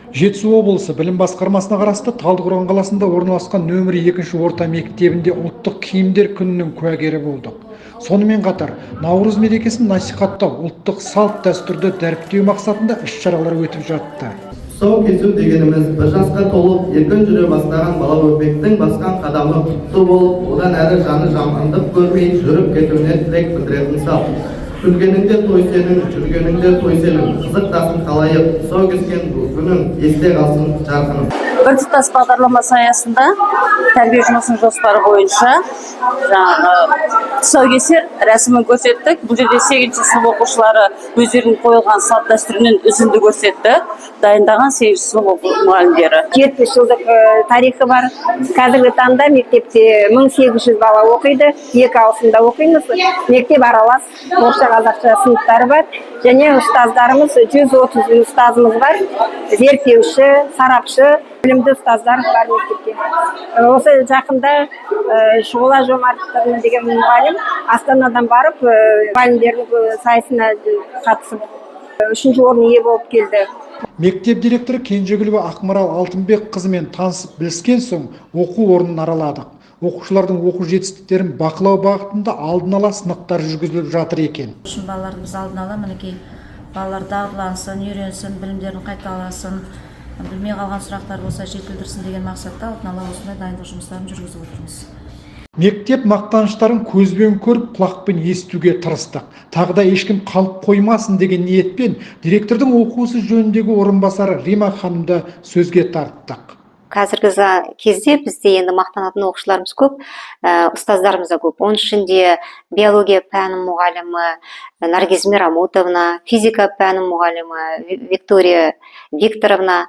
Жетісу облысы білім басқармасына қарасты Талдықорған қаласында орналасқан нөмірі 2 орта мектебінде ұлттық киімдер күнінің куәгері болдық. Сонымен қатар, Наурыз мерекесін насихаттау, ұлттық салт дәстүрді дәріптеу мақсатында іс-шаралар өтіп жатты. Тұсау кесу дегеніміз бір жасқа толып, еркін жүре бастаған бала өрбектің басқан қадамы құтты болып, одан әрі жаны жамандық көрмей жүріп кетуіне тілек білдіретін салт. Күлгеніңде той сенің, жүргеніңде той сенің, қызықтасын қалайық, тұсау кескен күнің есте қалсын жарқыным. Біртұтас бағдарламасы аясында тәрбие жұмысының жоспары бойынша тұсаукесер рәсімін көрсеттік. Бұл жерде 8-ші сынып оқушылары өздерінің қойылған салт дәстүрінен үзінді көрсетті. Дайындаған 8-ші сынып мұғалімдері. 70 жылдық тарихы бар. Қазіргі таңда мектепте 1800 бала оқиды. 2 ауысымда оқимыз. Мектеп аралас орысша қазақша сыныптары бар. Және ұстаздарымыз 130 ұстазымыз бар. Зерттеуші, сарапшы, білімді ұстаздар бар мектепте. Осы жақында Шұғыла Жомартовна деген мұғалім Астанадан барып, мұғалімдердің сайысына қатысып, 3-ші орын ие болып келді. Мектеп директоры Кенжегүлова Ақмарал Алтынбек қызымен танысып біліскен соң оқу орнын араладық. Оқушылардың оқу жетістіктерін бақылау бағытында алдын ала сынақтар жүргізіліп жатыр екен. Балаларымыз алдын ала мінекей балалар дағдылансын, үйренсін, білімдерін қайталасын, білмей қалған сұрақтар болса жетілдірсін деген мақсатта алдын ала осындай дайындық жұмыстарын жүргізіп отырмыз. Мектеп мақтаныштарын көзбен көріп, құлақпен естуге тырыстық. Тағы да ешкім қалып қоймасын деген ниетпен директордың оқуысы жөніндегі орынбасары Рима ханымды сөзге тарттық. Қазіргі кезде бізде енді мақтанатын оқушыларымыз көп, ұстаздарымыз да көп. Оның ішінде биология пәні мұғалімі Наргиз Мирамутовна, физика пәні мұғалімі Виктория Викторовна,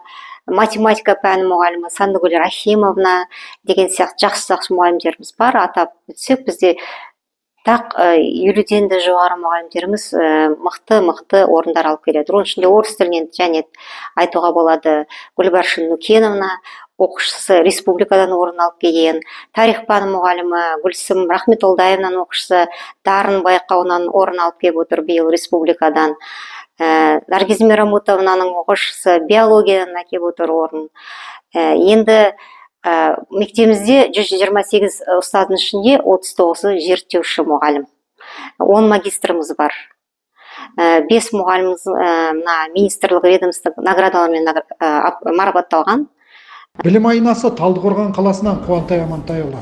математика пәні мұғалімі Сандыгүл Рахимовна деген сияқты жақсы мұғалімдеріміз бар. Атап өтсек, бізде тақ 50-ден де жоғары мұғалімдеріміз мықты орындар алып келеді. Оның ішінде орыс тілінен және айтуға болады Гүлбаршын Нүкеновна, оқушысы республикадан орын алып келген, тарих пәні мұғалімі Гүлсім Рахметолдаевнаның оқушысы дарын байқауынан орын алып келіп отыр биыл республикадан. Наргиз Мирамутовнаның оқушысы биологиядан әкеліп отыр орын. Енді мектебімізде 128 ұстаздың ішінде 39-ы зерттеуші мұғалім. 10 магистрымыз бар. 5 мұғаліміміз министрлік ведомство наградалармен марапатталған. Білім айнасы Талдықорған қаласынан Қуантай Амантайұлы.